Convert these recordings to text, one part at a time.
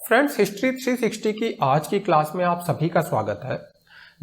Friends, history 360 की आज की क्लास में आप सभी का स्वागत है।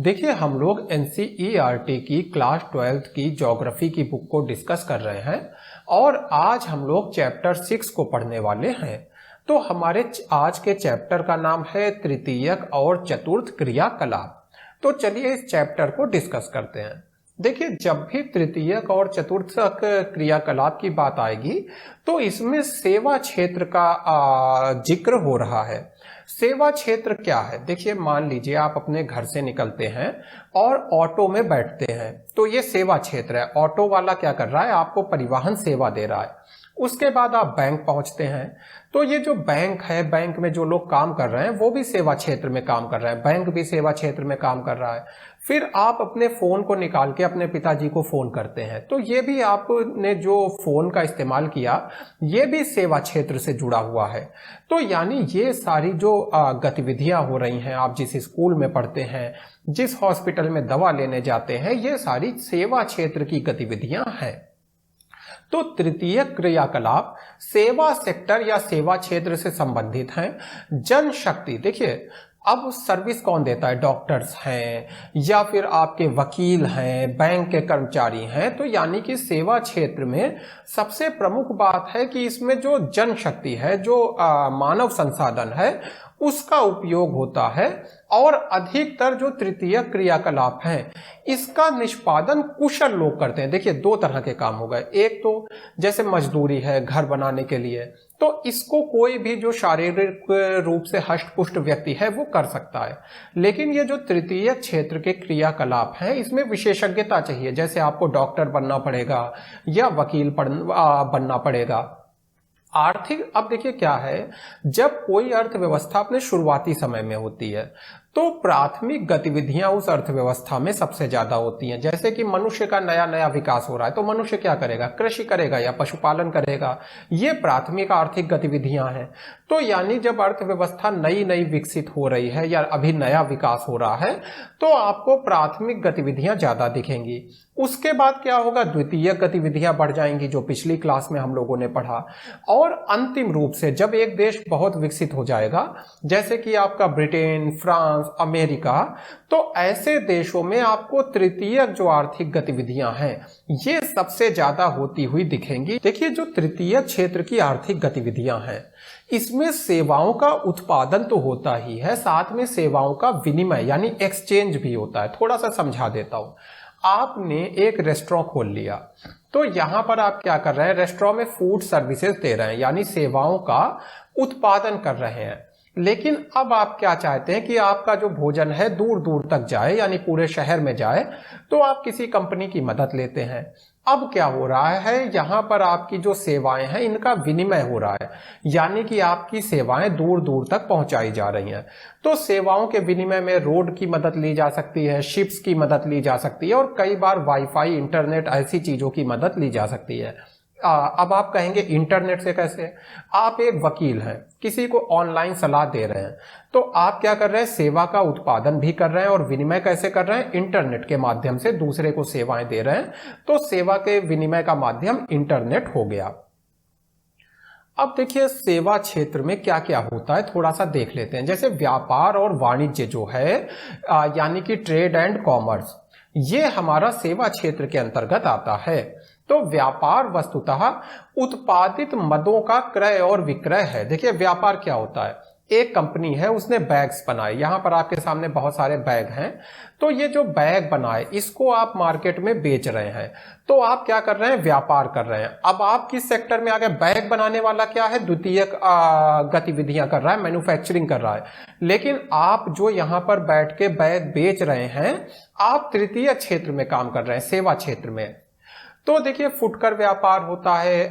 देखिए, हम लोग एनसीईआरटी की क्लास 12th की ज्योग्राफी की बुक को डिस्कस कर रहे हैं और आज हम लोग चैप्टर 6 को पढ़ने वाले हैं। तो हमारे आज के चैप्टर का नाम है तृतीयक और चतुर्थ क्रियाकलाप। तो चलिए इस चैप्टर को डिस्कस करते हैं। देखिए, जब भी तृतीयक और चतुर्थक क्रियाकलाप की बात आएगी तो इसमें सेवा क्षेत्र का जिक्र हो रहा है। सेवा क्षेत्र क्या है? देखिए, मान लीजिए आप अपने घर से निकलते हैं और ऑटो में बैठते हैं, तो ये सेवा क्षेत्र है। ऑटो वाला क्या कर रहा है? आपको परिवहन सेवा दे रहा है। उसके बाद आप बैंक पहुंचते हैं, तो ये जो बैंक है, बैंक में जो लोग काम कर रहे हैं वो भी सेवा क्षेत्र में काम कर रहे हैं, बैंक भी सेवा क्षेत्र में काम कर रहा है। फिर आप अपने फोन को निकाल के अपने पिताजी को फोन करते हैं, तो ये भी आपने जो फोन का इस्तेमाल किया ये भी सेवा क्षेत्र से जुड़ा हुआ है। तो यानी ये सारी जो गतिविधियां हो रही हैं, आप जिस स्कूल में पढ़ते हैं, जिस हॉस्पिटल में दवा लेने जाते हैं, ये सारी सेवा क्षेत्र की गतिविधियां हैं। तो तृतीय क्रियाकलाप सेवा सेक्टर या सेवा क्षेत्र से संबंधित हैं। जनशक्ति, देखिए अब सर्विस कौन देता है? डॉक्टर्स हैं या फिर आपके वकील हैं, बैंक के कर्मचारी हैं। तो यानी कि सेवा क्षेत्र में सबसे प्रमुख बात है कि इसमें जो जनशक्ति है, जो मानव संसाधन है, उसका उपयोग होता है। और अधिकतर जो तृतीय क्रियाकलाप हैं इसका निष्पादन कुशल लोग करते हैं। देखिए, दो तरह के काम हो गए। एक तो जैसे मजदूरी है घर बनाने के लिए, तो इसको कोई भी जो शारीरिक रूप से हष्ट-पुष्ट व्यक्ति है वो कर सकता है। लेकिन ये जो तृतीय क्षेत्र के क्रियाकलाप हैं इसमें विशेषज्ञता चाहिए। जैसे आपको डॉक्टर बनना पड़ेगा या वकील बनना पड़ेगा। आर्थिक, अब देखिए क्या है, जब कोई अर्थव्यवस्था अपने शुरुआती समय में होती है तो प्राथमिक गतिविधियां उस अर्थव्यवस्था में सबसे ज्यादा होती हैं। जैसे कि मनुष्य का नया नया विकास हो रहा है तो मनुष्य क्या करेगा? कृषि करेगा या पशुपालन करेगा। ये प्राथमिक आर्थिक गतिविधियां हैं। तो यानी जब अर्थव्यवस्था नई नई विकसित हो रही है या अभी नया विकास हो रहा है तो आपको प्राथमिक गतिविधियां ज्यादा दिखेंगी। उसके बाद क्या होगा? द्वितीय गतिविधियां बढ़ जाएंगी, जो पिछली क्लास में हम लोगों ने पढ़ा। और अंतिम रूप से जब एक देश बहुत विकसित हो जाएगा, जैसे कि आपका ब्रिटेन, फ्रांस, अमेरिका, तो ऐसे देशों में आपको तृतीय जो आर्थिक गतिविधियां हैं ये सबसे ज्यादा होती हुई दिखेंगी। देखिए, जो तृतीय क्षेत्र की आर्थिक गतिविधियां हैं इसमें सेवाओं का उत्पादन तो होता ही है, साथ में सेवाओं का विनिमय यानी एक्सचेंज भी होता है। थोड़ा सा समझा देता हूं। आपने एक रेस्टोरेंट खोल लिया, तो यहां पर आप क्या कर रहे हैं? रेस्टोरेंट में फूड सर्विसेज दे रहे हैं, यानी सेवाओं का उत्पादन कर रहे हैं। लेकिन अब आप क्या चाहते हैं कि आपका जो भोजन है दूर दूर तक जाए, यानी पूरे शहर में जाए, तो आप किसी कंपनी की मदद लेते हैं। अब क्या हो रहा है? यहां पर आपकी जो सेवाएं हैं इनका विनिमय हो रहा है, यानी कि आपकी सेवाएं दूर दूर तक पहुंचाई जा रही हैं। तो सेवाओं के विनिमय में रोड की मदद ली जा सकती है, शिप्स की मदद ली जा सकती है और कई बार वाईफाई, इंटरनेट, ऐसी चीजों की मदद ली जा सकती है। अब आप कहेंगे इंटरनेट से कैसे? आप एक वकील हैं, किसी को ऑनलाइन सलाह दे रहे हैं, तो आप क्या कर रहे हैं? सेवा का उत्पादन भी कर रहे हैं और विनिमय कैसे कर रहे हैं? इंटरनेट के माध्यम से दूसरे को सेवाएं दे रहे हैं। तो सेवा के विनिमय का माध्यम इंटरनेट हो गया। अब देखिए, सेवा क्षेत्र में क्या क्या होता है थोड़ा सा देख लेते हैं। जैसे व्यापार और वाणिज्य जो है, यानी कि ट्रेड एंड कॉमर्स, ये हमारा सेवा क्षेत्र के अंतर्गत आता है। तो व्यापार वस्तुतः उत्पादित मदों का क्रय और विक्रय है। देखिए, व्यापार क्या होता है? एक कंपनी है, उसने बैग्स बनाए। यहां पर आपके सामने बहुत सारे बैग हैं, तो ये जो बैग बनाए इसको आप मार्केट में बेच रहे हैं, तो आप क्या कर रहे हैं? व्यापार कर रहे हैं। अब आप किस सेक्टर में आ गए? बैग बनाने वाला क्या है? द्वितीय गतिविधियां कर रहा है, मैन्युफैक्चरिंग कर रहा है। लेकिन आप जो यहां पर बैठ के बैग बेच रहे हैं, आप तृतीय क्षेत्र में काम कर रहे हैं, सेवा क्षेत्र में। तो देखिए, फुटकर व्यापार होता है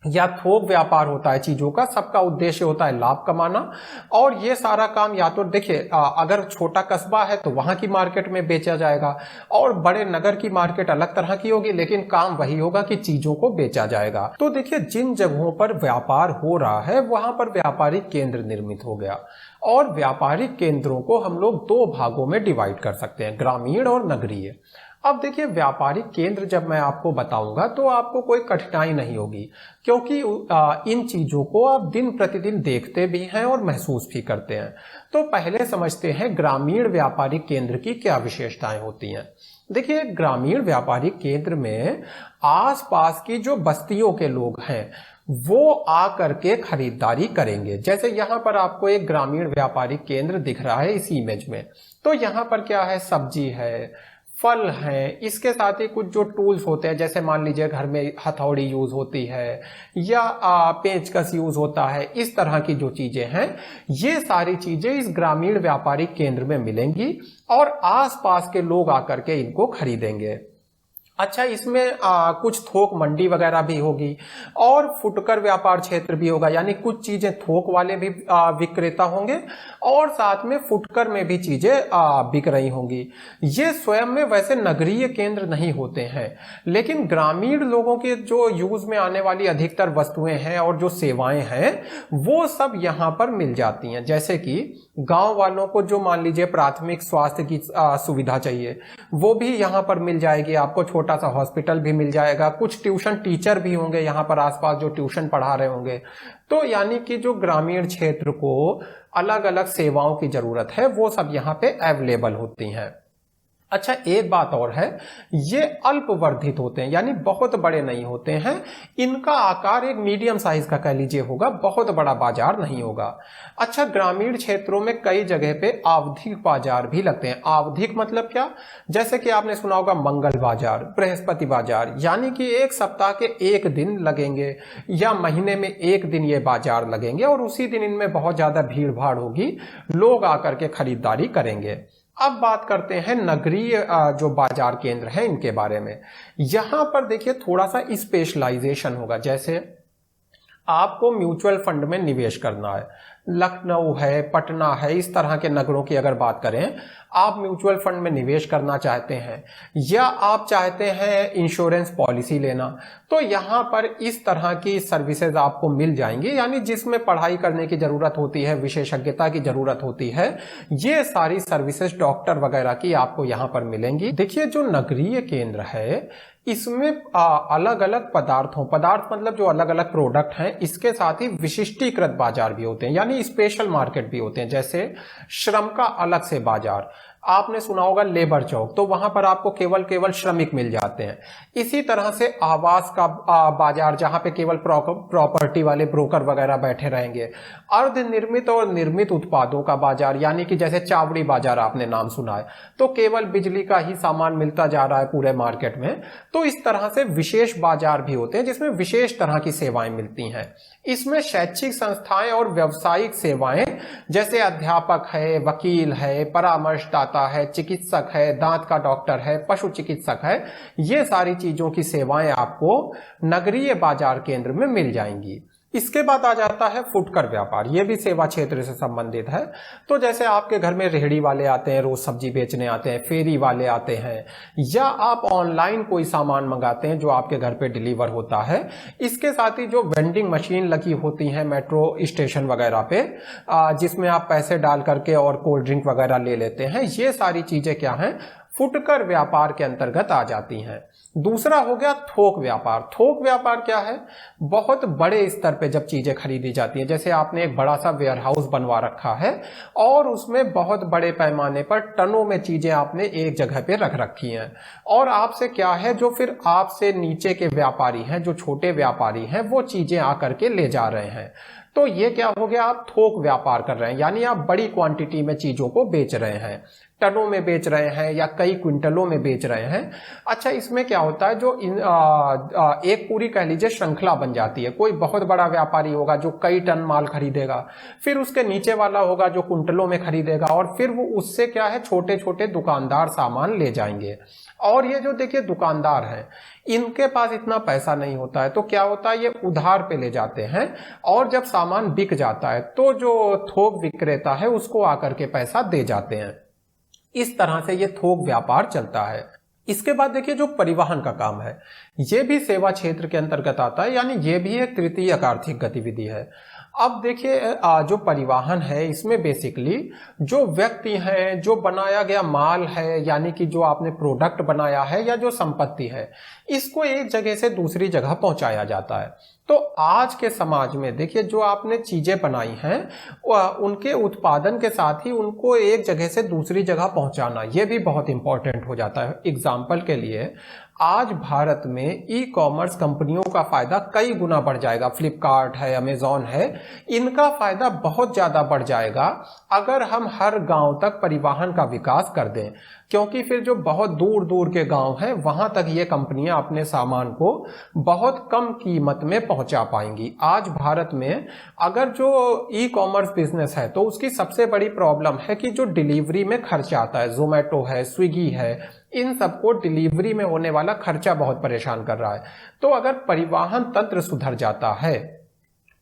या थोक व्यापार होता है चीजों का, सबका उद्देश्य होता है लाभ कमाना। और ये सारा काम या तो देखिए, अगर छोटा कस्बा है तो वहां की मार्केट में बेचा जाएगा और बड़े नगर की मार्केट अलग तरह की होगी, लेकिन काम वही होगा कि चीजों को बेचा जाएगा। तो देखिए, जिन जगहों पर व्यापार हो रहा है वहां पर व्यापारिक केंद्र निर्मित हो गया। और व्यापारिक केंद्रों को हम लोग दो भागों में डिवाइड कर सकते हैं, ग्रामीण और नगरीय। अब देखिए व्यापारिक केंद्र जब मैं आपको बताऊंगा तो आपको कोई कठिनाई नहीं होगी, क्योंकि इन चीजों को आप दिन प्रतिदिन देखते भी हैं और महसूस भी करते हैं। तो पहले समझते हैं ग्रामीण व्यापारिक केंद्र की क्या विशेषताएं होती हैं। देखिए ग्रामीण व्यापारिक केंद्र में आसपास की जो बस्तियों के लोग हैं वो आकर के खरीदारी करेंगे। जैसे यहाँ पर आपको एक ग्रामीण व्यापारिक केंद्र दिख रहा है इस इमेज में, तो यहाँ पर क्या है, सब्जी है, फल हैं, इसके साथ ही कुछ जो टूल्स होते हैं, जैसे मान लीजिए घर में हथौड़ी यूज होती है या पेंचकस यूज होता है, इस तरह की जो चीजें हैं ये सारी चीजें इस ग्रामीण व्यापारिक केंद्र में मिलेंगी और आसपास के लोग आकर के इनको खरीदेंगे। अच्छा, इसमें कुछ थोक मंडी वगैरह भी होगी और फुटकर व्यापार क्षेत्र भी होगा, यानी कुछ चीजें थोक वाले भी विक्रेता होंगे और साथ में फुटकर में भी चीजें बिक रही होंगी। ये स्वयं में वैसे नगरीय केंद्र नहीं होते हैं, लेकिन ग्रामीण लोगों के जो यूज में आने वाली अधिकतर वस्तुएं हैं और जो सेवाएं हैं वो सब यहाँ पर मिल जाती हैं। जैसे कि गांव वालों को जो मान लीजिए प्राथमिक स्वास्थ्य की सुविधा चाहिए वो भी यहाँ पर मिल जाएगी, आपको छोटा सा हॉस्पिटल भी मिल जाएगा, कुछ ट्यूशन टीचर भी होंगे यहाँ पर आसपास जो ट्यूशन पढ़ा रहे होंगे। तो यानी कि जो ग्रामीण क्षेत्र को अलग अलग सेवाओं की जरूरत है वो सब यहाँ पे अवेलेबल होती हैं। अच्छा, एक बात और है, ये अल्प वर्धित होते हैं, यानी बहुत बड़े नहीं होते हैं, इनका आकार एक मीडियम साइज का कह लीजिए होगा, बहुत बड़ा बाजार नहीं होगा। अच्छा, ग्रामीण क्षेत्रों में कई जगह पे आवधिक बाजार भी लगते हैं। आवधिक मतलब क्या, जैसे कि आपने सुना होगा मंगल बाजार, बृहस्पति बाजार, यानी कि एक सप्ताह के एक दिन लगेंगे या महीने में एक दिन ये बाजार लगेंगे और उसी दिन इनमें बहुत ज्यादा भीड़ भाड़ होगी, लोग आकर के खरीदारी करेंगे। अब बात करते हैं नगरीय जो बाजार केंद्र हैं इनके बारे में। यहां पर देखिए थोड़ा सा स्पेशलाइजेशन होगा। जैसे आपको म्यूचुअल फंड में निवेश करना है, लखनऊ है, पटना है, इस तरह के नगरों की अगर बात करें, आप म्यूचुअल फंड में निवेश करना चाहते हैं या आप चाहते हैं इंश्योरेंस पॉलिसी लेना, तो यहाँ पर इस तरह की सर्विसेज आपको मिल जाएंगी, यानी जिसमें पढ़ाई करने की जरूरत होती है, विशेषज्ञता की जरूरत होती है, ये सारी सर्विसेज डॉक्टर वगैरह की आपको यहाँ पर मिलेंगी। देखिए जो नगरीय केंद्र है इसमें अलग अलग पदार्थ मतलब जो अलग अलग प्रोडक्ट हैं, इसके साथ ही विशिष्टीकृत बाजार भी होते हैं, यानी स्पेशल मार्केट भी होते हैं। जैसे श्रम का अलग से बाजार, आपने सुना होगा लेबर चौक, तो वहां पर आपको केवल श्रमिक मिल जाते हैं। इसी तरह से आवास का बाजार, जहां पे केवल प्रॉपर्टी वाले ब्रोकर वगैरह बैठे रहेंगे। अर्ध निर्मित और निर्मित उत्पादों का बाजार, यानी कि जैसे चावड़ी बाजार आपने नाम सुना है, तो केवल बिजली का ही सामान मिलता जा रहा है पूरे मार्केट में। तो इस तरह से विशेष बाजार भी होते हैं जिसमें विशेष तरह की सेवाएं मिलती हैं। इसमें शैक्षिक संस्थाएं और व्यावसायिक सेवाएं, जैसे अध्यापक है, वकील है, परामर्शदाता है, चिकित्सक है, दांत का डॉक्टर है, पशु चिकित्सक है, ये सारी चीजों की सेवाएं आपको नगरीय बाजार केंद्र में मिल जाएंगी। इसके बाद आ जाता है फुटकर व्यापार, ये भी सेवा क्षेत्र से संबंधित है। तो जैसे आपके घर में रेहड़ी वाले आते हैं, रोज सब्जी बेचने आते हैं, फेरी वाले आते हैं, या आप ऑनलाइन कोई सामान मंगाते हैं जो आपके घर पे डिलीवर होता है। इसके साथ ही जो वेंडिंग मशीन लगी होती हैं मेट्रो स्टेशन वगैरह पे, जिसमें आप पैसे डाल करके और कोल्ड ड्रिंक वगैरह ले लेते हैं, ये सारी चीजें क्या हैं, फुटकर व्यापार के अंतर्गत आ जाती हैं। दूसरा हो गया थोक व्यापार। थोक व्यापार क्या है, बहुत बड़े स्तर पे जब चीजें खरीदी जाती हैं, जैसे आपने एक बड़ा सा वेयर हाउस बनवा रखा है और उसमें बहुत बड़े पैमाने पर टनों में चीजें आपने एक जगह पे रख रखी हैं, और आपसे क्या है, जो फिर आपसे नीचे के व्यापारी हैं, जो छोटे व्यापारी हैं, वो चीजें आकर के ले जा रहे हैं। तो ये क्या हो गया, आप थोक व्यापार कर रहे हैं, यानी आप बड़ी क्वांटिटी में चीजों को बेच रहे हैं, टनों में बेच रहे हैं या कई क्विंटलों में बेच रहे हैं। अच्छा, इसमें क्या होता है, जो एक पूरी कह लीजिए श्रृंखला बन जाती है। कोई बहुत बड़ा व्यापारी होगा जो कई टन माल खरीदेगा, फिर उसके नीचे वाला होगा जो कुंटलों में खरीदेगा, और फिर वो उससे क्या है, छोटे छोटे दुकानदार सामान ले जाएंगे। और ये जो देखिए दुकानदार हैं, इनके पास इतना पैसा नहीं होता है, तो क्या होता है, ये उधार पे ले जाते हैं, और जब सामान बिक जाता है तो जो थोक विक्रेता है उसको आकर के पैसा दे जाते हैं। इस तरह से ये थोक व्यापार चलता है। इसके बाद देखिए जो परिवहन का काम है, ये भी सेवा क्षेत्र के अंतर्गत आता है, यानी ये भी एक तृतीयक आर्थिक गतिविधि है। अब देखिए जो परिवहन है इसमें बेसिकली जो व्यक्ति हैं, जो बनाया गया माल है, यानी कि जो आपने प्रोडक्ट बनाया है या जो संपत्ति है, इसको एक जगह से दूसरी जगह पहुंचाया जाता है। तो आज के समाज में देखिए जो आपने चीजें बनाई हैं उनके उत्पादन के साथ ही उनको एक जगह से दूसरी जगह पहुंचाना ये भी बहुत इंपॉर्टेंट हो जाता है। एग्जाम्पल के लिए आज भारत में ई कॉमर्स कंपनियों का फायदा कई गुना बढ़ जाएगा। फ्लिपकार्ट है, अमेजॉन है, इनका फायदा बहुत ज्यादा बढ़ जाएगा अगर हम हर गांव तक परिवहन का विकास कर दें, क्योंकि फिर जो बहुत दूर दूर के गांव हैं वहां तक ये कंपनियां अपने सामान को बहुत कम कीमत में पहुंचा पाएंगी। आज भारत में अगर जो ई कॉमर्स बिजनेस है तो उसकी सबसे बड़ी प्रॉब्लम है कि जो डिलीवरी में खर्चा आता है, जोमेटो है, स्विगी है, इन सबको डिलीवरी में होने वाला खर्चा बहुत परेशान कर रहा है। तो अगर परिवहन तंत्र सुधर जाता है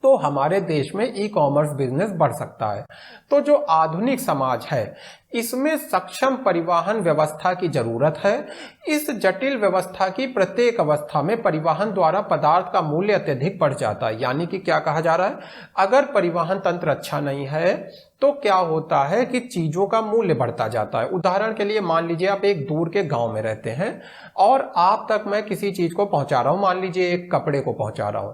तो हमारे देश में ई कॉमर्स बिजनेस बढ़ सकता है। तो जो आधुनिक समाज है इसमें सक्षम परिवहन व्यवस्था की जरूरत है। इस जटिल व्यवस्था की प्रत्येक अवस्था में परिवहन द्वारा पदार्थ का मूल्य अत्यधिक बढ़ जाता है। यानी कि क्या कहा जा रहा है, अगर परिवहन तंत्र अच्छा नहीं है तो क्या होता है कि चीजों का मूल्य बढ़ता जाता है। उदाहरण के लिए मान लीजिए आप एक दूर के गांव में रहते हैं और आप तक मैं किसी चीज को पहुंचा रहा हूं, मान लीजिए एक कपड़े को पहुंचा रहा हूं।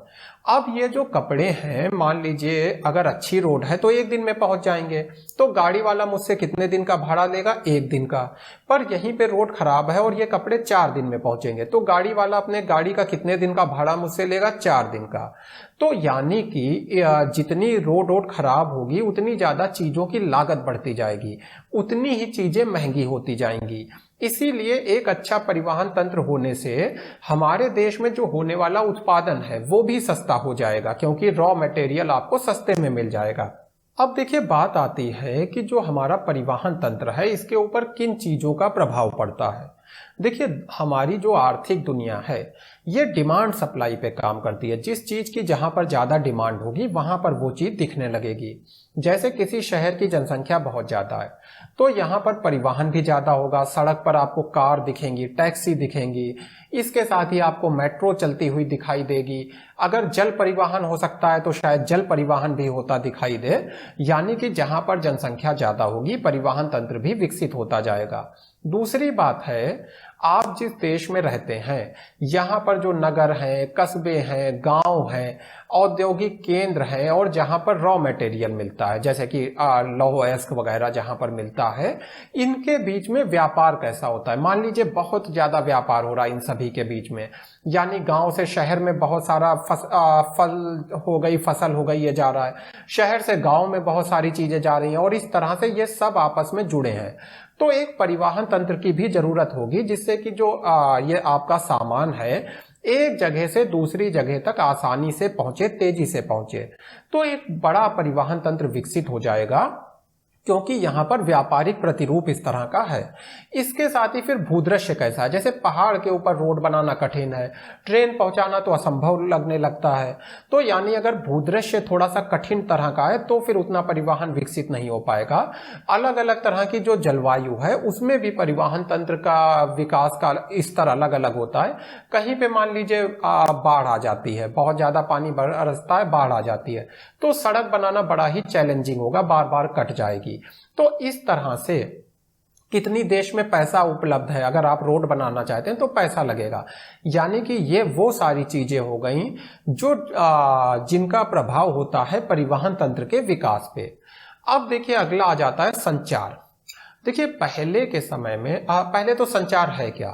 अब ये जो कपड़े हैं मान लीजिए अगर अच्छी रोड है तो एक दिन में पहुंच जाएंगे, तो गाड़ी वाला मुझसे कितने दिन का भाड़ा लेगा, एक दिन का। पर यहीं पे रोड खराब है और ये कपड़े 4 दिन में पहुंचेंगे, तो गाड़ी वाला अपने गाड़ी का कितने दिन का भाड़ा मुझसे लेगा, 4 दिन का। तो यानी कि जितनी रोड खराब होगी उतनी ज्यादा चीजों की लागत बढ़ती जाएगी, उतनी ही चीजें महंगी होती जाएंगी। इसीलिए एक अच्छा परिवहन तंत्र होने से हमारे देश में जो होने वाला उत्पादन है वो भी सस्ता हो जाएगा, क्योंकि रॉ मटेरियल आपको सस्ते में मिल जाएगा। अब देखिए बात आती है कि जो हमारा परिवहन तंत्र है इसके ऊपर किन चीजों का प्रभाव पड़ता है। देखिए हमारी जो आर्थिक दुनिया है ये डिमांड सप्लाई पे काम करती है। जिस चीज की जहां पर ज्यादा डिमांड होगी वहां पर वो चीज दिखने लगेगी। जैसे किसी शहर की जनसंख्या बहुत ज्यादा है तो यहाँ पर परिवहन भी ज्यादा होगा, सड़क पर आपको कार दिखेंगी, टैक्सी दिखेंगी, इसके साथ ही आपको मेट्रो चलती हुई दिखाई देगी। अगर जल परिवहन हो सकता है तो शायद जल परिवहन भी होता दिखाई दे। यानी कि जहां पर जनसंख्या ज्यादा होगी परिवहन तंत्र भी विकसित होता जाएगा। दूसरी बात है, आप जिस देश में रहते हैं यहाँ पर जो नगर हैं, कस्बे हैं, गांव हैं, औद्योगिक केंद्र हैं और जहां पर रॉ मटेरियल मिलता है जैसे कि लौह अयस्क वगैरह जहां पर मिलता है, इनके बीच में व्यापार कैसा होता है। मान लीजिए बहुत ज्यादा व्यापार हो रहा है इन सभी के बीच में, यानी गांव से शहर में बहुत सारा फसल हो गई ये जा रहा है, शहर से गांव में बहुत सारी चीजें जा रही हैं और इस तरह से ये सब आपस में जुड़े हैं। तो एक परिवहन तंत्र की भी जरूरत होगी जिससे कि जो ये आपका सामान है एक जगह से दूसरी जगह तक आसानी से पहुंचे, तेजी से पहुंचे। तो एक बड़ा परिवहन तंत्र विकसित हो जाएगा क्योंकि यहाँ पर व्यापारिक प्रतिरूप इस तरह का है। इसके साथ ही फिर भूदृश्य कैसा है, जैसे पहाड़ के ऊपर रोड बनाना कठिन है, ट्रेन पहुंचाना तो असंभव लगने लगता है। तो यानी अगर भूदृश्य थोड़ा सा कठिन तरह का है तो फिर उतना परिवहन विकसित नहीं हो पाएगा। अलग अलग तरह की जो जलवायु है उसमें भी परिवहन तंत्र का विकास का स्तर अलग अलग होता है। कहीं पे मान लीजिए बाढ़ आ जाती है, बहुत ज्यादा पानी बरसता है, बाढ़ आ जाती है, तो सड़क बनाना बड़ा ही चैलेंजिंग होगा, बार बार कट जाएगी। तो इस तरह से कितनी देश में पैसा उपलब्ध है, अगर आप रोड बनाना चाहते हैं तो पैसा लगेगा। यानी कि ये वो सारी चीजें हो गई जो जिनका प्रभाव होता है परिवहन तंत्र के विकास पे। अब देखिए अगला आ जाता है संचार। देखिए पहले के समय में पहले तो संचार है क्या,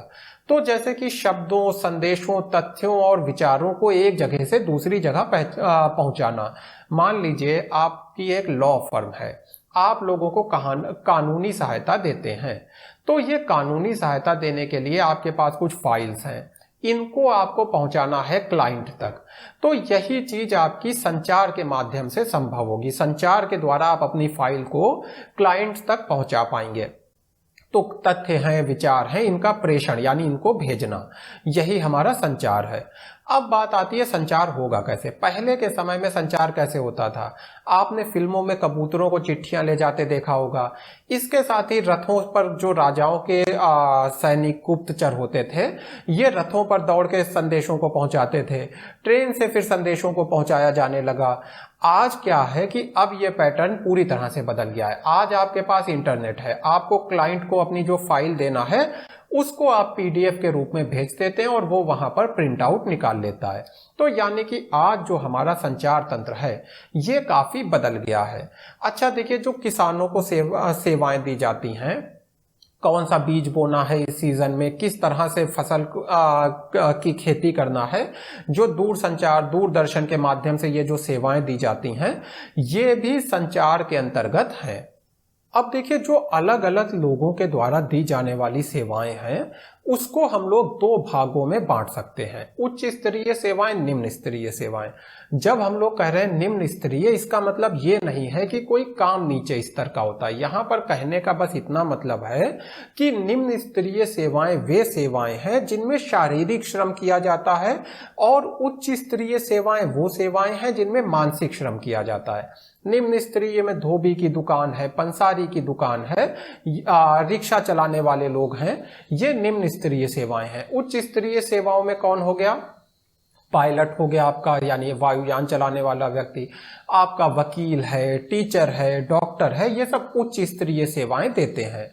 तो जैसे कि शब्दों, संदेशों, तथ्यों और विचारों को एक जगह से दूसरी जगह पहुंचाना। मान लीजिए आपकी एक लॉ फर्म है, आप लोगों को कानूनी सहायता देते हैं, तो ये कानूनी सहायता देने के लिए आपके पास कुछ फाइल्स हैं, इनको आपको पहुंचाना है क्लाइंट तक। तो यही चीज आपकी संचार के माध्यम से संभव होगी। संचार के द्वारा आप अपनी फाइल को क्लाइंट तक पहुंचा पाएंगे। तो तथ्य हैं, विचार हैं, इनका प्रेषण यानी इनको भेजना, यही हमारा संचार है। अब बात आती है संचार होगा कैसे। पहले के समय में संचार कैसे होता था, आपने फिल्मों में कबूतरों को चिट्ठियां ले जाते देखा होगा। इसके साथ ही रथों पर जो राजाओं के सैनिक गुप्तचर होते थे, ये रथों पर दौड़ के संदेशों को पहुंचाते थे। ट्रेन से फिर संदेशों को पहुंचाया जाने लगा। आज क्या है कि अब ये पैटर्न पूरी तरह से बदल गया है। आज आपके पास इंटरनेट है, आपको क्लाइंट को अपनी जो फाइल देना है उसको आप पीडीएफ के रूप में भेज देते हैं और वो वहां पर प्रिंट आउट निकाल लेता है। तो यानी कि आज जो हमारा संचार तंत्र है ये काफी बदल गया है। अच्छा देखिए, जो किसानों को सेवाएं दी जाती हैं, कौन सा बीज बोना है इस सीजन में, किस तरह से फसल की खेती करना है, जो दूरदर्शन के माध्यम से ये जो सेवाएं दी जाती हैं ये भी संचार के अंतर्गत हैं। अब देखिए, जो अलग अलग लोगों के द्वारा दी जाने वाली सेवाएं हैं उसको हम लोग दो भागों में बांट सकते हैं, उच्च स्तरीय सेवाएं, निम्न स्तरीय सेवाएं। जब हम लोग कह रहे हैं निम्न स्तरीय, इसका मतलब ये नहीं है कि कोई काम नीचे स्तर का होता है। यहां पर कहने का बस इतना मतलब है कि निम्न स्तरीय सेवाएं वे सेवाएं हैं जिनमें शारीरिक श्रम किया जाता है, और उच्च स्तरीय सेवाएं वो सेवाएं हैं जिनमें मानसिक श्रम किया जाता है। निम्न स्तरीय में धोबी की दुकान है, पंसारी की दुकान है, रिक्शा चलाने वाले लोग हैं, ये निम्न स्तरीय सेवाएं हैं। उच्च स्तरीय सेवाओं में कौन हो गया? पायलट हो गया आपका, यानी वायुयान चलाने वाला व्यक्ति, आपका वकील है, टीचर है, डॉक्टर है, ये सब उच्च स्तरीय सेवाएं देते हैं।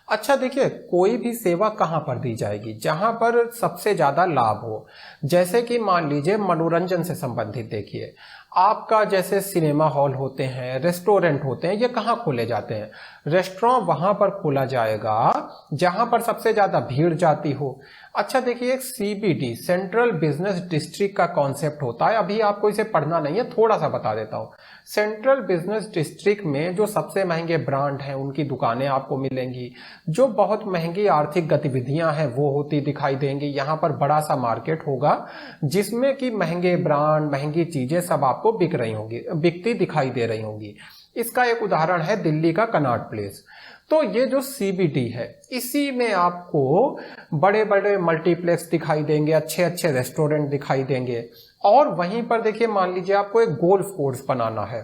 अच्छा देखिए, कोई भी सेवा कहां पर दी जाएगी? जहां पर सबसे ज्यादा लाभ हो। जैसे कि मान लीजिए मनोरंजन से संबंधित देखिए, आपका जैसे सिनेमा हॉल होते हैं, रेस्टोरेंट होते हैं, ये कहाँ खोले जाते हैं? रेस्टोरेंट वहां पर खोला जाएगा जहां पर सबसे ज्यादा भीड़ जाती हो। अच्छा देखिए, एक सीबीडी, सेंट्रल बिजनेस डिस्ट्रिक्ट का कॉन्सेप्ट होता है। अभी आपको इसे पढ़ना नहीं है, थोड़ा सा बता देता हूं। सेंट्रल बिजनेस डिस्ट्रिक्ट में जो सबसे महंगे ब्रांड हैं उनकी दुकानें आपको मिलेंगी, जो बहुत महंगी आर्थिक गतिविधियां हैं वो होती दिखाई देंगी। यहाँ पर बड़ा सा मार्केट होगा जिसमें कि महंगे ब्रांड, महंगी चीजें सब आपको बिकती दिखाई दे रही होंगी। इसका एक उदाहरण है दिल्ली का कनॉट प्लेस। तो ये जो सीबीडी है, इसी में आपको बड़े बड़े मल्टीप्लेक्स दिखाई देंगे, अच्छे अच्छे रेस्टोरेंट दिखाई देंगे। और वहीं पर देखिए, मान लीजिए आपको एक गोल्फ कोर्स बनाना है,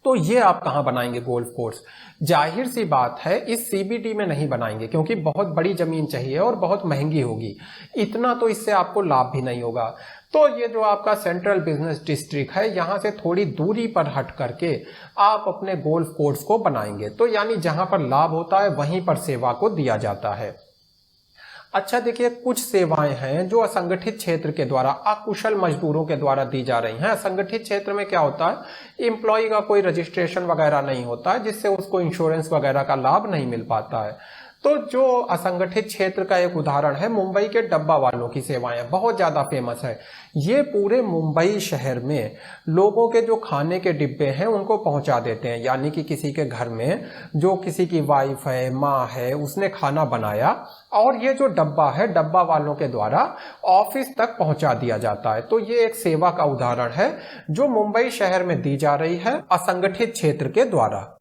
तो ये आप कहां बनाएंगे गोल्फ कोर्स? जाहिर सी बात है इस सीबीडी में नहीं बनाएंगे, क्योंकि बहुत बड़ी जमीन चाहिए और बहुत महंगी होगी। इतना तो इससे आपको लाभ भी नहीं होगा। तो ये जो आपका सेंट्रल बिजनेस डिस्ट्रिक्ट है, यहां से थोड़ी दूरी पर हट करके आप अपने गोल्फ कोर्स को बनाएंगे। तो यानी जहां पर लाभ होता है वहीं पर सेवा को दिया जाता है। अच्छा देखिए, कुछ सेवाएं हैं जो असंगठित क्षेत्र के द्वारा, अकुशल मजदूरों के द्वारा दी जा रही हैं। असंगठित क्षेत्र में क्या होता है, एम्प्लॉय का कोई रजिस्ट्रेशन वगैरह नहीं होता है, जिससे उसको इंश्योरेंस वगैरह का लाभ नहीं मिल पाता है। तो जो असंगठित क्षेत्र का एक उदाहरण है, मुंबई के डब्बा वालों की सेवाएं बहुत ज्यादा फेमस है। ये पूरे मुंबई शहर में लोगों के जो खाने के डिब्बे हैं उनको पहुंचा देते हैं। यानी कि किसी के घर में जो किसी की वाइफ है, माँ है, उसने खाना बनाया और ये जो डब्बा है, डब्बा वालों के द्वारा ऑफिस तक पहुंचा दिया जाता है। तो ये एक सेवा का उदाहरण है जो मुंबई शहर में दी जा रही है असंगठित क्षेत्र के द्वारा।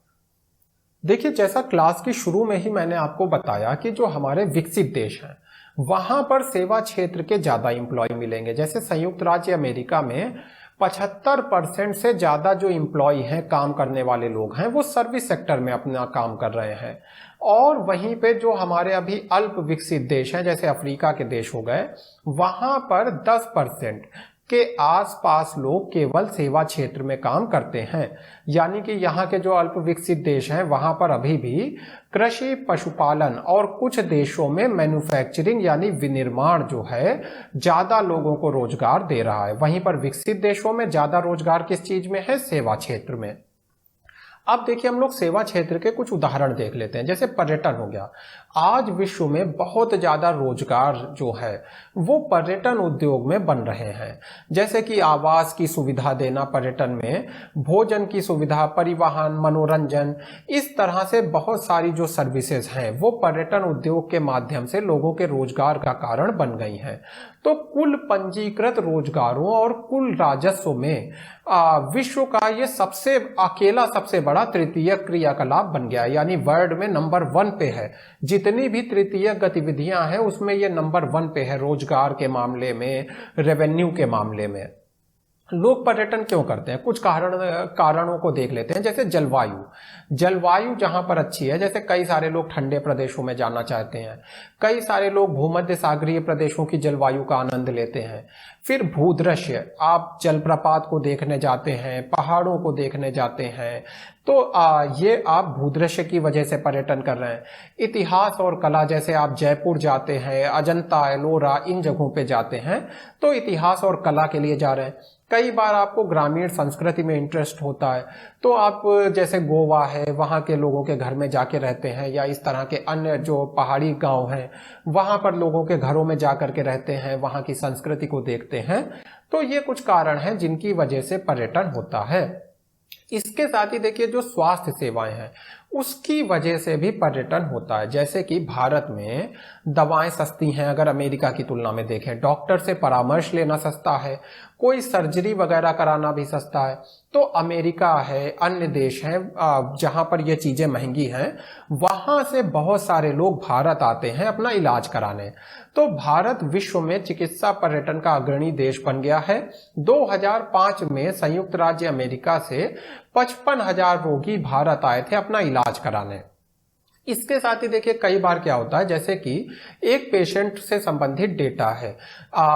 देखिए, जैसा क्लास की शुरू में ही मैंने आपको बताया कि जो हमारे विकसित देश हैं वहां पर सेवा क्षेत्र के ज्यादा एम्प्लॉय मिलेंगे। जैसे संयुक्त राज्य अमेरिका में 75% से ज्यादा जो एम्प्लॉय हैं, काम करने वाले लोग हैं, वो सर्विस सेक्टर में अपना काम कर रहे हैं। और वहीं पे जो हमारे अभी अल्प विकसित देश हैं, जैसे अफ्रीका के देश हो गए, वहां पर 10% के आसपास लोग केवल सेवा क्षेत्र में काम करते हैं। यानी कि यहाँ के जो अल्प विकसित देश हैं वहां पर अभी भी कृषि, पशुपालन और कुछ देशों में मैन्युफैक्चरिंग यानी विनिर्माण जो है ज्यादा लोगों को रोजगार दे रहा है। वहीं पर विकसित देशों में ज्यादा रोजगार किस चीज में है? सेवा क्षेत्र में। अब देखिए, हम लोग सेवा क्षेत्र के कुछ उदाहरण देख लेते हैं। जैसे पर्यटन हो गया। आज विश्व में बहुत ज्यादा रोजगार जो है वो पर्यटन उद्योग में बन रहे हैं। जैसे कि आवास की सुविधा देना पर्यटन में, भोजन की सुविधा, परिवहन, मनोरंजन, इस तरह से बहुत सारी जो सर्विसेज हैं वो पर्यटन उद्योग के माध्यम से लोगों के रोजगार का कारण बन गई हैं। तो कुल पंजीकृत रोजगारों और कुल राजस्व में विश्व का ये सबसे बड़ा तृतीय क्रियाकलाप बन गया है। यानी वर्ल्ड में नंबर 1 पे है। जितनी भी तृतीय गतिविधियां हैं उसमें ये नंबर 1 पे है, रोजगार के मामले में, रेवेन्यू के मामले में। लोग पर्यटन क्यों करते हैं? कुछ कारणों को देख लेते हैं। जैसे जलवायु जहां पर अच्छी है, जैसे कई सारे लोग ठंडे प्रदेशों में जाना चाहते हैं, कई सारे लोग भूमध्य सागरीय प्रदेशों की जलवायु का आनंद लेते हैं। फिर भूदृश्य, आप जलप्रपात को देखने जाते हैं, पहाड़ों को देखने जाते हैं, तो ये आप भूदृश्य की वजह से पर्यटन कर रहे हैं। इतिहास और कला, जैसे आप जयपुर जाते हैं, अजंता एलोरा इन जगहों पे जाते हैं, तो इतिहास और कला के लिए जा रहे हैं। कई बार आपको ग्रामीण संस्कृति में इंटरेस्ट होता है, तो आप जैसे गोवा है, वहाँ के लोगों के घर में जाके रहते हैं, या इस तरह के अन्य जो पहाड़ी गांव हैं वहाँ पर लोगों के घरों में जा करके रहते हैं, वहाँ की संस्कृति को देखते हैं। तो ये कुछ कारण हैं जिनकी वजह से पर्यटन होता है। इसके साथ ही देखिए जो स्वास्थ्य सेवाएं हैं उसकी वजह से भी पर्यटन होता है। जैसे कि भारत में दवाएं सस्ती हैं, अगर अमेरिका की तुलना में देखें, डॉक्टर से परामर्श लेना सस्ता है, कोई सर्जरी वगैरह कराना भी सस्ता है। तो अमेरिका है, अन्य देश हैं जहां पर ये चीजें महंगी हैं, वहां से बहुत सारे लोग भारत आते हैं अपना इलाज कराने। तो भारत विश्व में चिकित्सा पर्यटन का अग्रणी देश बन गया है। 2005 में संयुक्त राज्य अमेरिका से 55,000 रोगी भारत आए थे अपना इलाज कराने। इसके साथ ही देखिए कई बार क्या होता है, जैसे कि एक पेशेंट से संबंधित डेटा है,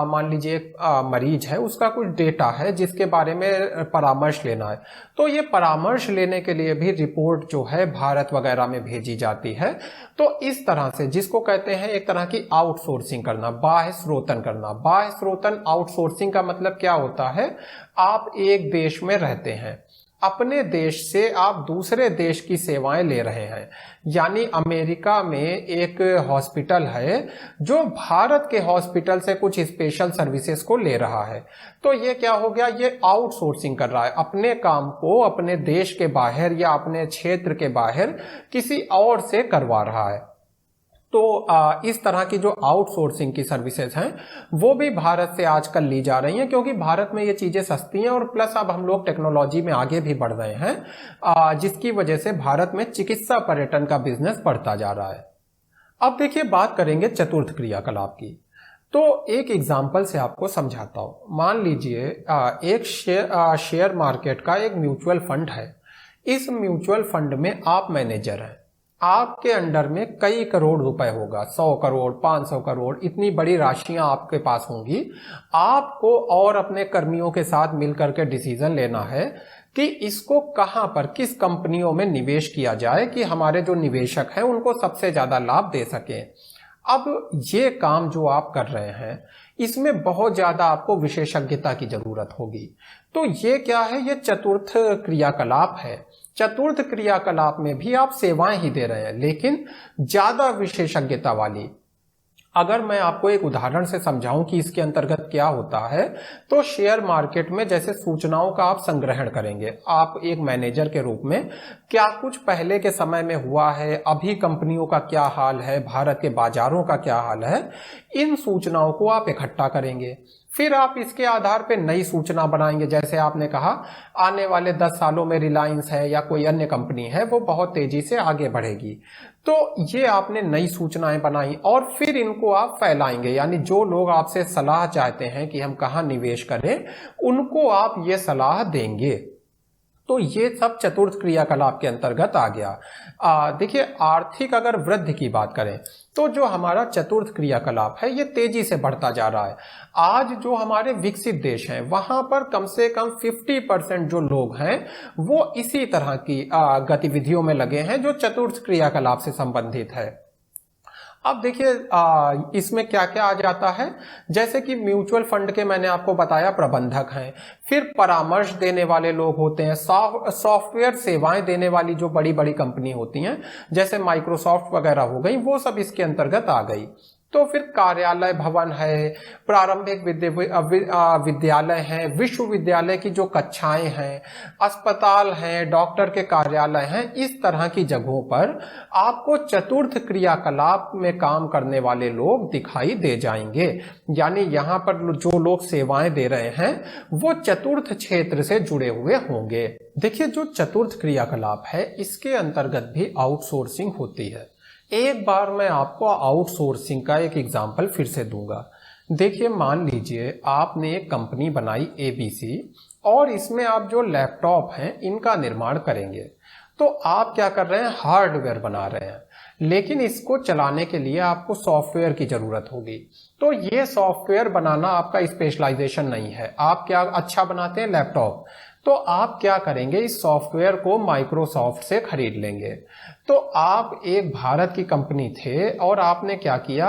मान लीजिए एक मरीज है, उसका कुछ डेटा है जिसके बारे में परामर्श लेना है, तो ये परामर्श लेने के लिए भी रिपोर्ट जो है भारत वगैरह में भेजी जाती है। तो इस तरह से, जिसको कहते हैं एक तरह की आउटसोर्सिंग करना, बाह्य स्रोतन करना। बाह्य स्रोतन आउटसोर्सिंग का मतलब क्या होता है? आप एक देश में रहते हैं, अपने देश से आप दूसरे देश की सेवाएं ले रहे हैं। यानी अमेरिका में एक हॉस्पिटल है जो भारत के हॉस्पिटल से कुछ स्पेशल सर्विसेज को ले रहा है, तो ये क्या हो गया? ये आउटसोर्सिंग कर रहा है, अपने काम को अपने देश के बाहर या अपने क्षेत्र के बाहर किसी और से करवा रहा है। तो इस तरह की जो आउटसोर्सिंग की सर्विसेज हैं वो भी भारत से आजकल ली जा रही हैं, क्योंकि भारत में ये चीजें सस्ती हैं और प्लस अब हम लोग टेक्नोलॉजी में आगे भी बढ़ रहे हैं, जिसकी वजह से भारत में चिकित्सा पर्यटन का बिजनेस बढ़ता जा रहा है। अब देखिए बात करेंगे चतुर्थ क्रियाकलाप की। तो एक एग्जाम्पल से आपको समझाता हूं। मान लीजिए एक शेयर मार्केट का एक म्यूचुअल फंड है। इस म्यूचुअल फंड में आप मैनेजर हैं, आपके अंडर में कई करोड़ रुपए होगा, 100 करोड़ 500 करोड़, इतनी बड़ी राशियां आपके पास होंगी। आपको और अपने कर्मियों के साथ मिलकर के डिसीजन लेना है कि इसको कहां पर, किस कंपनियों में निवेश किया जाए कि हमारे जो निवेशक हैं उनको सबसे ज्यादा लाभ दे सके। अब ये काम जो आप कर रहे हैं इसमें बहुत ज्यादा आपको विशेषज्ञता की जरूरत होगी। तो ये क्या है? ये चतुर्थ क्रियाकलाप है। चतुर्थ क्रियाकलाप में भी आप सेवाएं ही दे रहे हैं, लेकिन ज्यादा विशेषज्ञता वाली। अगर मैं आपको एक उदाहरण से समझाऊं कि इसके अंतर्गत क्या होता है, तो शेयर मार्केट में जैसे सूचनाओं का आप संग्रहण करेंगे, आप एक मैनेजर के रूप में, क्या कुछ पहले के समय में हुआ है, अभी कंपनियों का क्या हाल है, भारत के बाजारों का क्या हाल है, इन सूचनाओं को आप इकट्ठा करेंगे। फिर आप इसके आधार पर नई सूचना बनाएंगे। जैसे आपने कहा आने वाले 10 सालों में रिलायंस है या कोई अन्य कंपनी है वो बहुत तेजी से आगे बढ़ेगी, तो ये आपने नई सूचनाएं बनाई और फिर इनको आप फैलाएंगे। यानी जो लोग आपसे सलाह चाहते हैं कि हम कहाँ निवेश करें, उनको आप ये सलाह देंगे। तो ये सब चतुर्थ क्रियाकलाप के अंतर्गत आ गया। देखिए आर्थिक अगर वृद्धि की बात करें तो जो हमारा चतुर्थ क्रियाकलाप है ये तेजी से बढ़ता जा रहा है। आज जो हमारे विकसित देश हैं वहां पर कम से कम 50% जो लोग हैं वो इसी तरह की गतिविधियों में लगे हैं जो चतुर्थ क्रियाकलाप से संबंधित है। अब देखिए इसमें क्या क्या आ जाता है, जैसे कि म्यूचुअल फंड के मैंने आपको बताया प्रबंधक हैं, फिर परामर्श देने वाले लोग होते हैं, सॉफ्टवेयर सेवाएं देने वाली जो बड़ी बड़ी कंपनी होती हैं जैसे माइक्रोसॉफ्ट वगैरह हो गई, वो सब इसके अंतर्गत आ गई। तो फिर कार्यालय भवन है, प्रारंभिक विद्यालय हैं, विश्वविद्यालय की जो कक्षाएं हैं, अस्पताल हैं, डॉक्टर के कार्यालय हैं, इस तरह की जगहों पर आपको चतुर्थ क्रियाकलाप में काम करने वाले लोग दिखाई दे जाएंगे। यानी यहाँ पर जो लोग सेवाएं दे रहे हैं वो चतुर्थ क्षेत्र से जुड़े हुए होंगे। देखिए जो चतुर्थ क्रियाकलाप है इसके अंतर्गत भी आउटसोर्सिंग होती है। एक बार मैं आपको आउटसोर्सिंग का एक एग्जाम्पल फिर से दूंगा। देखिए, मान लीजिए आपने एक कंपनी बनाई ABC और इसमें आप जो लैपटॉप हैं इनका निर्माण करेंगे। तो आप क्या कर रहे हैं, हार्डवेयर बना रहे हैं, लेकिन इसको चलाने के लिए आपको सॉफ्टवेयर की जरूरत होगी। तो ये सॉफ्टवेयर बनाना आपका स्पेशलाइजेशन नहीं है। आप क्या अच्छा बनाते हैं, लैपटॉप। तो आप क्या करेंगे, इस सॉफ्टवेयर को माइक्रोसॉफ्ट से खरीद लेंगे। तो आप एक भारत की कंपनी थे और आपने क्या किया,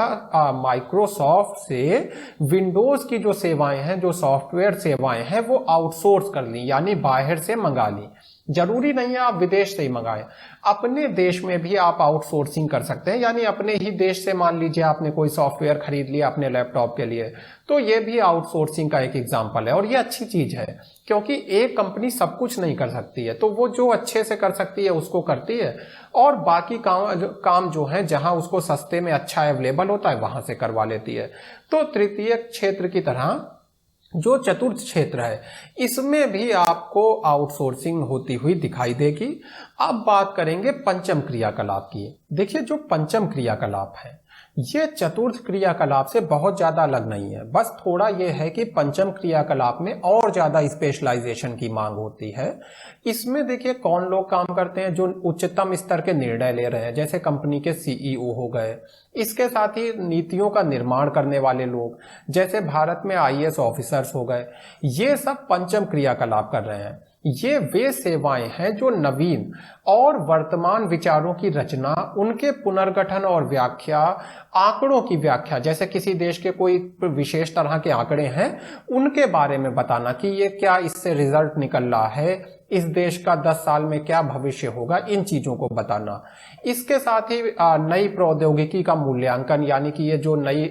माइक्रोसॉफ्ट से विंडोज की जो सेवाएं हैं, जो सॉफ्टवेयर सेवाएं हैं, वो आउटसोर्स कर ली, यानी बाहर से मंगा ली। जरूरी नहीं है आप विदेश से ही मंगाएं, अपने देश में भी आप आउटसोर्सिंग कर सकते हैं। यानी अपने ही देश से मान लीजिए आपने कोई सॉफ्टवेयर खरीद लिया अपने लैपटॉप के लिए, तो ये भी आउटसोर्सिंग का एक एग्जांपल है। और ये अच्छी चीज है, क्योंकि एक कंपनी सब कुछ नहीं कर सकती है, तो वो जो अच्छे से कर सकती है उसको करती है, और बाकी काम जो है जहां उसको सस्ते में अच्छा अवेलेबल होता है वहां से करवा लेती है। तो तृतीय क्षेत्र की तरह जो चतुर्थ क्षेत्र है, इसमें भी आपको आउटसोर्सिंग होती हुई दिखाई देगी। अब बात करेंगे पंचम क्रियाकलाप की। देखिए, जो पंचम क्रियाकलाप है ये चतुर्थ क्रियाकलाप से बहुत ज्यादा अलग नहीं है। बस थोड़ा ये है कि पंचम क्रियाकलाप में और ज्यादा स्पेशलाइजेशन की मांग होती है। इसमें देखिए कौन लोग काम करते हैं, जो उच्चतम स्तर के निर्णय ले रहे हैं, जैसे कंपनी के CEO हो गए। इसके साथ ही नीतियों का निर्माण करने वाले लोग, जैसे भारत में IAS ऑफिसर्स हो गए, ये सब पंचम क्रियाकलाप कर रहे हैं। ये वे सेवाएं हैं जो नवीन और वर्तमान विचारों की रचना, उनके पुनर्गठन और व्याख्या, आंकड़ों की व्याख्या, जैसे किसी देश के कोई विशेष तरह के आंकड़े हैं उनके बारे में बताना कि ये क्या इससे रिजल्ट निकल रहा है, इस देश का 10 साल में क्या भविष्य होगा, इन चीजों को बताना। इसके साथ ही नई प्रौद्योगिकी का मूल्यांकन, यानी कि ये जो नई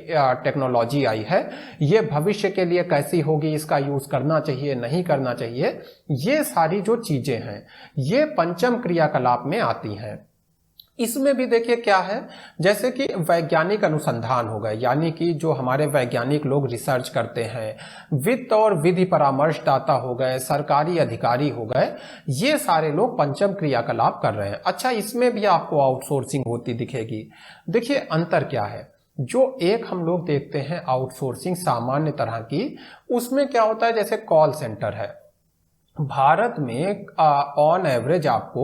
टेक्नोलॉजी आई है ये भविष्य के लिए कैसी होगी, इसका यूज करना चाहिए नहीं करना चाहिए, ये सारी जो चीजें हैं ये पंचम क्रियाकलाप में आती हैं। इसमें भी देखिए क्या है, जैसे कि वैज्ञानिक अनुसंधान हो गए, यानी कि जो हमारे वैज्ञानिक लोग रिसर्च करते हैं, वित्त और विधि परामर्शदाता हो गए, सरकारी अधिकारी हो गए, ये सारे लोग पंचम क्रियाकलाप कर रहे हैं। अच्छा, इसमें भी आपको आउटसोर्सिंग होती दिखेगी। देखिए अंतर क्या है, जो एक हम लोग देखते हैं आउटसोर्सिंग सामान्य तरह की, उसमें क्या होता है, जैसे कॉल सेंटर है। भारत में ऑन एवरेज आपको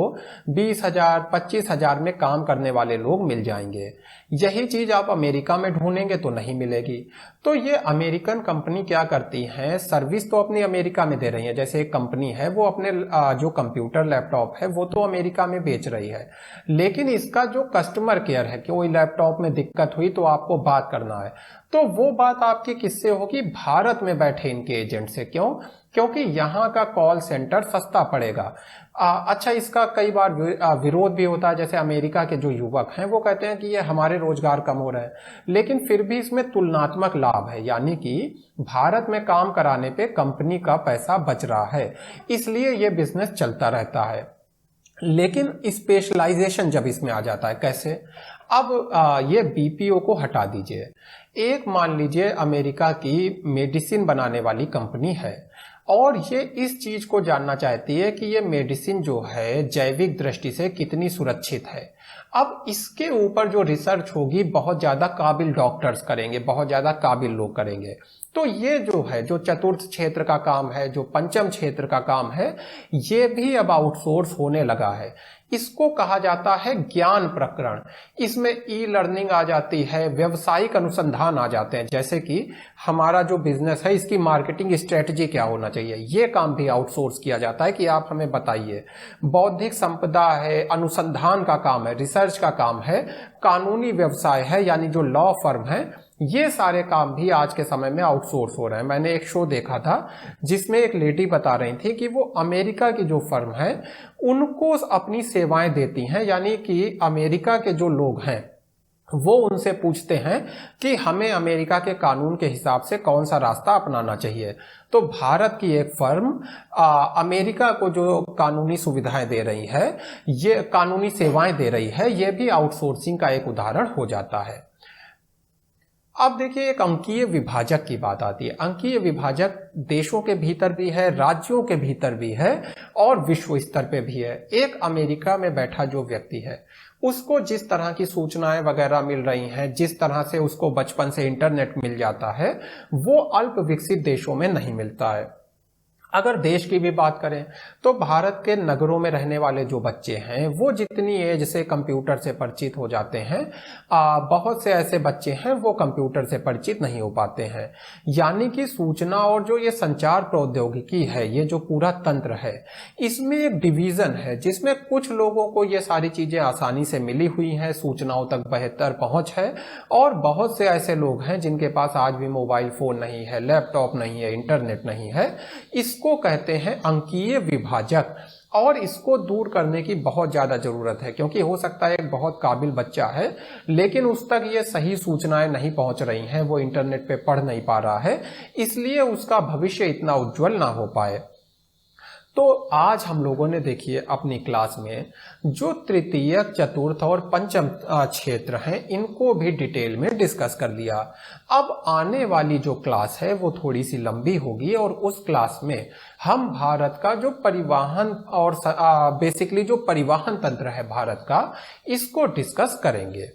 20,000 25,000 में काम करने वाले लोग मिल जाएंगे। यही चीज आप अमेरिका में ढूंढेंगे तो नहीं मिलेगी। तो ये अमेरिकन कंपनी क्या करती हैं, सर्विस तो अपनी अमेरिका में दे रही है। जैसे एक कंपनी है वो अपने जो कंप्यूटर लैपटॉप है वो तो अमेरिका में बेच रही है, लेकिन इसका जो कस्टमर केयर है कि कोई लैपटॉप में दिक्कत हुई तो आपको बात करना है, तो वो बात आपकी किससे होगी, भारत में बैठे इनके एजेंट से। क्यों? क्योंकि यहाँ का कॉल सेंटर सस्ता पड़ेगा। अच्छा, इसका कई बार विरोध भी होता है। जैसे अमेरिका के जो युवक हैं वो कहते हैं कि ये हमारे रोजगार कम हो रहे हैं, लेकिन फिर भी इसमें तुलनात्मक लाभ है, यानी कि भारत में काम कराने पे कंपनी का पैसा बच रहा है, इसलिए ये बिजनेस चलता रहता है। लेकिन स्पेशलाइजेशन जब इसमें आ जाता है, कैसे? अब ये BPO को हटा दीजिए। एक मान लीजिए अमेरिका की मेडिसिन बनाने वाली कंपनी है और ये इस चीज को जानना चाहती है कि ये मेडिसिन जो है जैविक दृष्टि से कितनी सुरक्षित है। अब इसके ऊपर जो रिसर्च होगी बहुत ज्यादा काबिल डॉक्टर्स करेंगे, बहुत ज्यादा काबिल लोग करेंगे। तो ये जो है, जो चतुर्थ क्षेत्र का काम है, जो पंचम क्षेत्र का काम है, ये भी अब आउटसोर्स होने लगा है। इसको कहा जाता है ज्ञान प्रकरण। इसमें ई-लर्निंग आ जाती है, व्यावसायिक अनुसंधान आ जाते हैं, जैसे कि हमारा जो बिजनेस है इसकी मार्केटिंग स्ट्रेटजी क्या होना चाहिए, ये काम भी आउटसोर्स किया जाता है कि आप हमें बताइए। बौद्धिक संपदा है, अनुसंधान का काम है, रिसर्च का काम है, कानूनी व्यवसाय है, यानी जो लॉ फर्म है, ये सारे काम भी आज के समय में आउटसोर्स हो रहे हैं। मैंने एक शो देखा था जिसमें एक लेडी बता रही थी कि वो अमेरिका की जो फर्म है उनको अपनी सेवाएं देती हैं, यानी कि अमेरिका के जो लोग हैं वो उनसे पूछते हैं कि हमें अमेरिका के कानून के हिसाब से कौन सा रास्ता अपनाना चाहिए। तो भारत की एक फर्म अमेरिका को जो कानूनी सुविधाएं दे रही है, ये कानूनी सेवाएं दे रही है, ये भी आउटसोर्सिंग का एक उदाहरण हो जाता है। अब देखिए, एक अंकीय विभाजक की बात आती है। अंकीय विभाजक देशों के भीतर भी है, राज्यों के भीतर भी है और विश्व स्तर पे भी है। एक अमेरिका में बैठा जो व्यक्ति है, उसको जिस तरह की सूचनाएं वगैरह मिल रही हैं, जिस तरह से उसको बचपन से इंटरनेट मिल जाता है, वो अल्प विकसित देशों में नहीं मिलता है। अगर देश की भी बात करें तो भारत के नगरों में रहने वाले जो बच्चे हैं, वो जितनी एज से कंप्यूटर से परिचित हो जाते हैं, बहुत से ऐसे बच्चे हैं वो कंप्यूटर से परिचित नहीं हो पाते हैं। यानी कि सूचना और जो ये संचार प्रौद्योगिकी है, ये जो पूरा तंत्र है, इसमें एक डिवीजन है जिसमें कुछ लोगों को ये सारी चीजें आसानी से मिली हुई हैं, सूचनाओं तक बेहतर पहुंच है, और बहुत से ऐसे लोग हैं जिनके पास आज भी मोबाइल फोन नहीं है, लैपटॉप नहीं है, इंटरनेट नहीं है। इसको कहते हैं अंकीय विभाजक, और इसको दूर करने की बहुत ज्यादा जरूरत है, क्योंकि हो सकता है एक बहुत काबिल बच्चा है लेकिन उस तक ये सही सूचनाएं नहीं पहुंच रही हैं, वो इंटरनेट पे पढ़ नहीं पा रहा है, इसलिए उसका भविष्य इतना उज्जवल ना हो पाए। तो आज हम लोगों ने देखिए अपनी क्लास में जो तृतीय, चतुर्थ और पंचम क्षेत्र हैं, इनको भी डिटेल में डिस्कस कर लिया। अब आने वाली जो क्लास है वो थोड़ी सी लंबी होगी, और उस क्लास में हम भारत का जो परिवहन और बेसिकली जो परिवहन तंत्र है भारत का, इसको डिस्कस करेंगे।